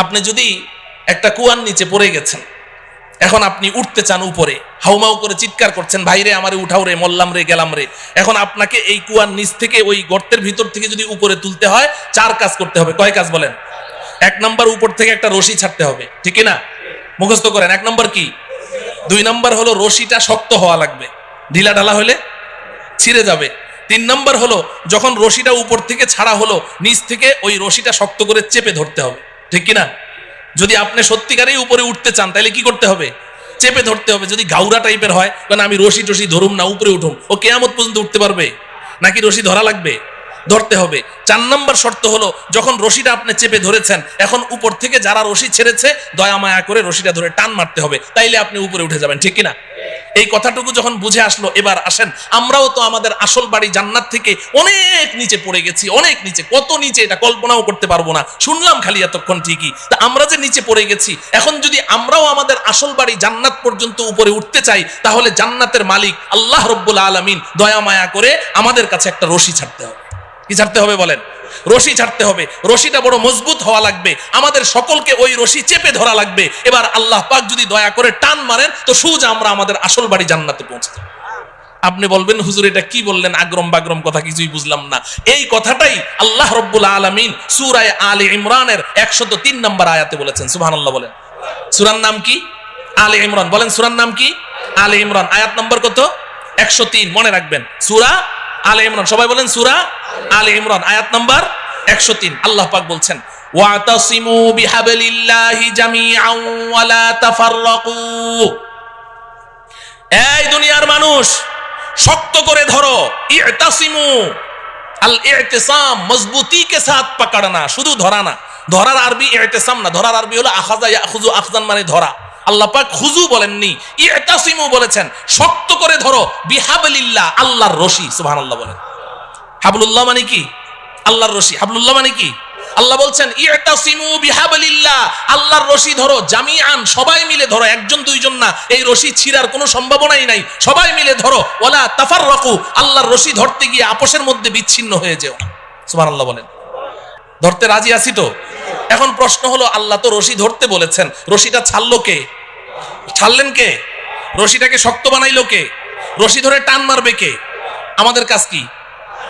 আপনি যদি একটা কুয়ার নিচে পড়ে গেছেন, এখন আপনি উঠতে চান উপরে, হাউমাউ করে চিৎকার করছেন, ভাইরে আমারে উঠাও রে, মল্লাম রে, গেলাম রে। এখন আপনাকে এই কুয়ার নিচ থেকে ওই গর্তের ভিতর থেকে যদি উপরে তুলতে হয়, 4 কাজ করতে হবে। কয় কাজ বলেন? 1 নম্বর, উপর থেকে একটা রশি ছাড়তে হবে, ঠিক না? মুখস্থ করেন। 1 নম্বর কি? 2 নম্বর হলো রশিটা শক্ত হওয়া লাগবে, ঢিলা ঢালা হলে ছিঁড়ে যাবে। 3 নম্বর হলো যখন রশিটা উপর থেকে ছাড়া হলো, নিচ থেকে ওই রশিটা শক্ত করে চেপে ধরতে হবে, ঠিক কিনা? যদি আপনি সত্যিকারেই উপরে উঠতে চান তাহলে কি করতে হবে? চেপে ধরতে হবে। যদি গাউরা টাইপের হয়, কারণ আমি রশি টশি ধরুম না, উপরে উঠুম, ও কেয়ামত পর্যন্ত উঠতে পারবে নাকি? রশি ধরা লাগবে, ধরতে হবে। 4 নম্বর শর্ত হলো যখন রশিটা আপনি চেপে ধরেছেন, এখন উপর থেকে যারা রশি ছেড়েছে দয়া মায়া করে রশিটা ধরে টান মারতে হবে, তাইলে আপনি উপরে উঠে যাবেন, ঠিক কিনা? এই কথাটুকু যখন বুঝে আসলো, এবার আসেন, আমরাও তো আমাদের আসল বাড়ি জান্নাত থেকে অনেক নিচে পড়ে গেছি, অনেক নিচে। কত নিচে এটা কল্পনাও করতে পারবো না, শুনলাম খালি এতক্ষণ ঠিকই। তা আমরা যে নিচে পড়ে গেছি, এখন যদি আমরাও আমাদের আসল বাড়ি জান্নাত পর্যন্ত উপরে উঠতে চাই, তাহলে জান্নাতের মালিক আল্লাহ রব্বুল আলামিন দয়া মায়া করে আমাদের কাছে একটা রশি ছাড়তে হবে। কি ছাড়তে হবে বলেন? রশি ছাড়তে হবে। রশিটা বড় মজবুত হওয়া লাগবে, আমাদের সকলকে ওই রশি চেপে ধরা লাগবে। এবার আল্লাহ পাক যদি দয়া করে টান মারেন, তো সোজা আমরা আমাদের আসল বাড়ি জান্নাতে পৌঁছে যাব। আপনি বলবেন, হুজুর এটা কি বললেন, আগরম বাগরম কথা, কিছুই বুঝলাম না। এই কথাটাই আল্লাহ রব্বুল আলামিন সূরা আলে ইমরানের 103 নম্বর আয়াতে বলেছেন। সুবহানাল্লাহ বলেন। সূরার নাম কি? আলে ইমরান। বলেন সূরার নাম কি? আলে ইমরান। আয়াত নম্বর কত? 103। মনে রাখবেন, সূরা আলে ইমরান। সবাই বলেন সূরা আলে ইমরান, আয়াত নাম্বার 103। আল্লাহ পাক বলছেন, ওয়াতাসিমু বিহাবলিল্লাহি জামিআন ওয়া লা তাফাররাকু। এই দুনিয়ার মানুষ, শক্ত করে ধরো। ইতাসিমু, আল ইতিসাম মজবুতি কে সাথ পকড়না, শুধু ধরা না। ধরার আরবি ইতিসাম না, ধরার আরবি হলো আখাযা ইয়াখুযু, আখযান মানে ধরা। আল্লাহ পাক খুজু বলেননি, ইতাসিমু বলেছেন। শক্ত করে ধরো, বিহাবলিল্লাহ, আল্লাহর রশি। সুবহানাল্লাহ বলেন। হাবলুল্লাহ মানে কি? আল্লাহর রশি। হাবলুল্লাহ মানে কি? আল্লাহ বলছেন ইতাসিমু বিহাবলিল্লাহ, আল্লাহর রশি ধরো, জামিআন, সবাই মিলে ধরো, একজন দুইজন না। এই রশি ছিঁড়ার কোনো সম্ভাবনাই নাই, সবাই মিলে ধরো। ওয়ালা তাফাররাকু, আল্লাহর রশি ধরতে গিয়ে আপোষের মধ্যে বিচ্ছিন্ন হয়ে যেও না। সুবহানাল্লাহ বলেন। ধরতে রাজি আছি তো? এখন প্রশ্ন হলো, আল্লাহ তো রশি ধরতে বলেছেন, রশিটা ছাড়লো কে? ছাড়লেন কে? রশিটাকে শক্ত বানাইলো কে? রশি ধরে টান মারবে কে? আমাদের কাজ কি?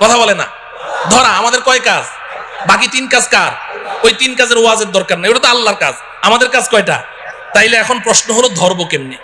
কথা বলে না। ধরা। আমাদের কয় কাজ? বাকি 3 কাজ কার? ওই 3 কাজের ওয়াজের দরকার নেই, ওটা তো আল্লাহর কাজ। আমাদের কাজ কয়টা? তাইলে এখন প্রশ্ন হলো, ধরবো কেমনে?